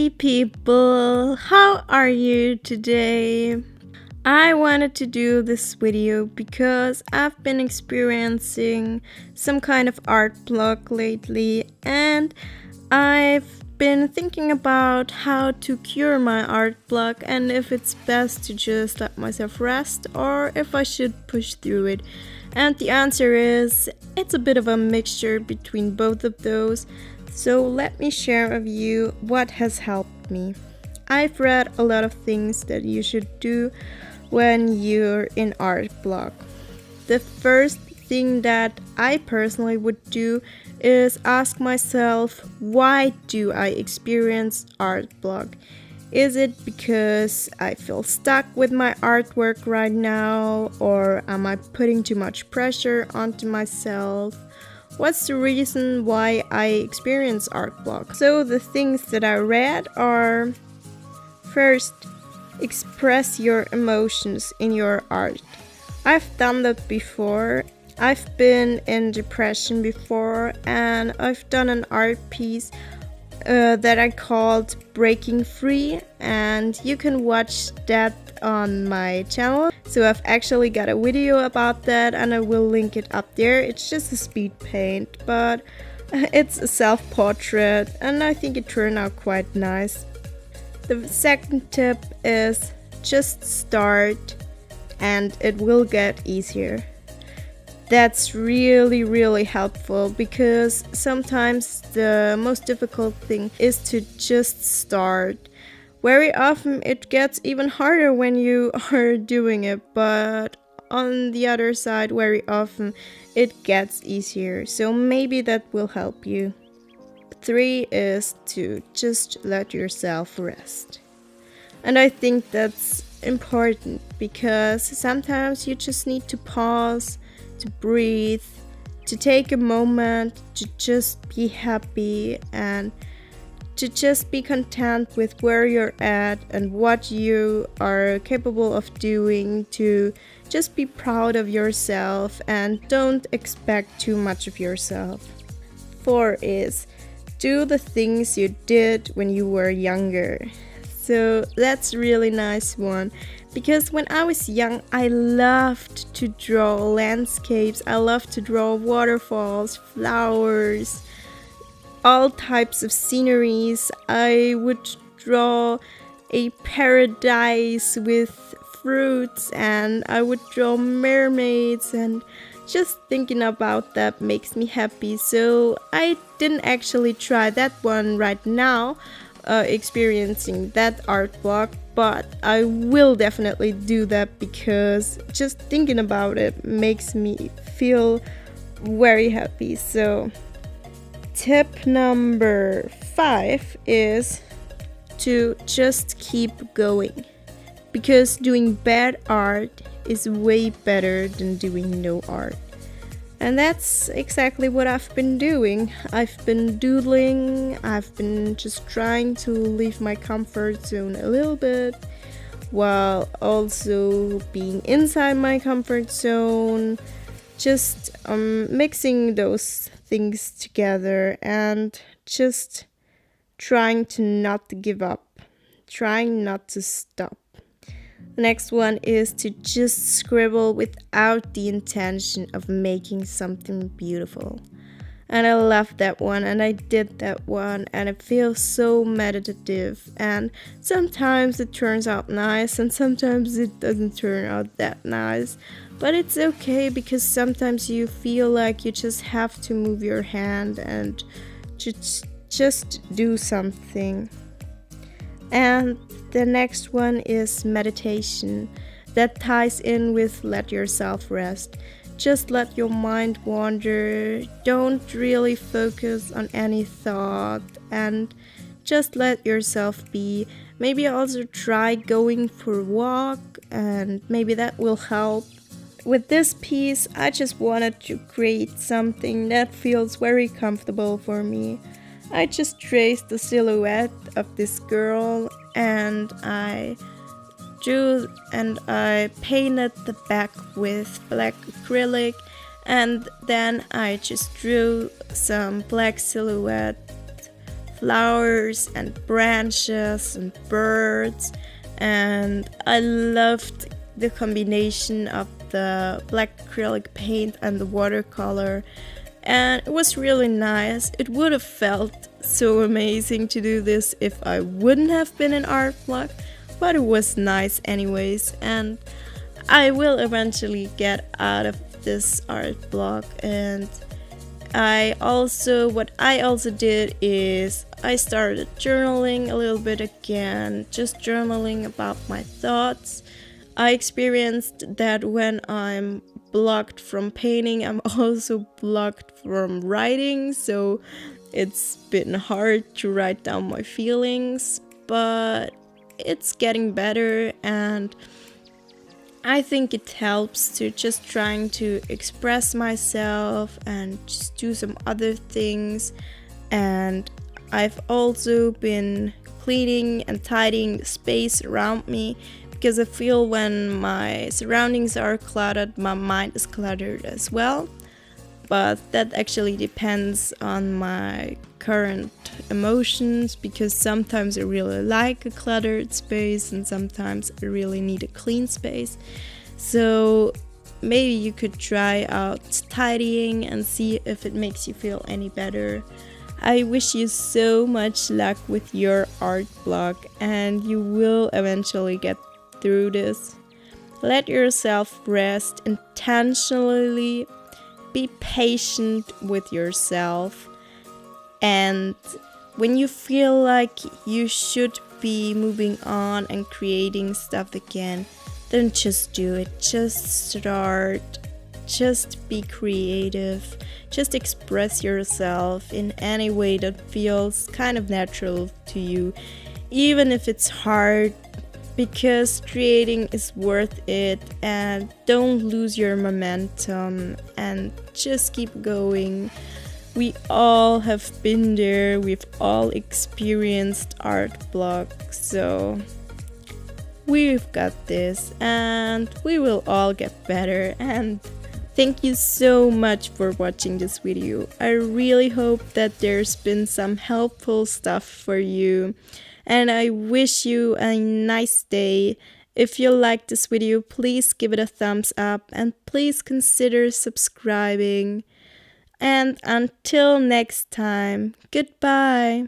Hey people, how are you today? I wanted to do this video because I've been experiencing some kind of art block lately and I've been thinking about how to cure my art block and if it's best to just let myself rest or if I should push through it. And the answer is it's a bit of a mixture between both of those. So let me share with you what has helped me. I've read a lot of things that you should do when you're in art block. The first thing that I personally would do is ask myself, why do I experience art block? Is it because I feel stuck with my artwork right now, or am I putting too much pressure onto myself? What's the reason why I experience art block? So the things that I read are: first, express your emotions in your art. I've done that before. I've been in depression before and I've done an art piece that I called Breaking Free, and you can watch that on my channel. So I've actually got a video about that and I will link it up there. It's just a speed paint, but it's a self-portrait and I think it turned out quite nice. The second tip is just start and it will get easier. That's really helpful because sometimes the most difficult thing is to just start. Very often it gets even harder when you are doing it, but on the other side, very often it gets easier. So maybe that will help you. 3 is to just let yourself rest. And I think that's important because sometimes you just need to pause, to breathe, to take a moment to just be happy and to just be content with where you're at and what you are capable of doing, to just be proud of yourself and don't expect too much of yourself. 4 is do the things you did when you were younger. So that's a really nice one because when I was young I loved to draw landscapes, I loved to draw waterfalls, flowers, all types of sceneries. I would draw a paradise with fruits and I would draw mermaids, and just thinking about that makes me happy. So I didn't actually try that one right now, experiencing that art block, but I will definitely do that because just thinking about it makes me feel very happy. So tip number 5 is to just keep going, because doing bad art is way better than doing no art. And that's exactly what I've been doing. I've been doodling, I've been just trying to leave my comfort zone a little bit while also being inside my comfort zone, just mixing those things together and just trying to not give up, trying not to stop. The next one is to just scribble without the intention of making something beautiful. And I love that one, and I did that one, and it feels so meditative. And sometimes it turns out nice, and sometimes it doesn't turn out that nice. But it's okay because sometimes you feel like you just have to move your hand and just do something. And the next one is meditation. That ties in with let yourself rest. Just let your mind wander. Don't really focus on any thought and just let yourself be. Maybe also try going for a walk and maybe that will help. With this piece, I just wanted to create something that feels very comfortable for me. I just traced the silhouette of this girl and I drew and I painted the back with black acrylic, and then I just drew some black silhouette flowers and branches and birds, and I loved the combination of the black acrylic paint and the watercolor, and it was really nice. It would have felt so amazing to do this if I wouldn't have been an art block, but it was nice anyways, and I will eventually get out of this art block. And what I also did is I started journaling a little bit again, just journaling about my thoughts. I experienced that when I'm blocked from painting, I'm also blocked from writing, so it's been hard to write down my feelings, but it's getting better, and I think it helps to just trying to express myself and just do some other things. And I've also been cleaning and tidying the space around me, because I feel when my surroundings are cluttered, my mind is cluttered as well. But that actually depends on my current emotions, because sometimes I really like a cluttered space and sometimes I really need a clean space. So maybe you could try out tidying and see if it makes you feel any better. I wish you so much luck with your art block, and you will eventually get through this. Let yourself rest intentionally. Be patient with yourself, and when you feel like you should be moving on and creating stuff again, then just do it. Just start. Just be creative. Just express yourself in any way that feels kind of natural to you, even if it's hard, because creating is worth it. And don't lose your momentum and just keep going. We all have been there. We've all experienced art blocks, so we've got this and we will all get better. And thank you so much for watching this video. I really hope that there's been some helpful stuff for you, and I wish you a nice day. If you liked this video, please give it a thumbs up and please consider subscribing. And until next time, goodbye.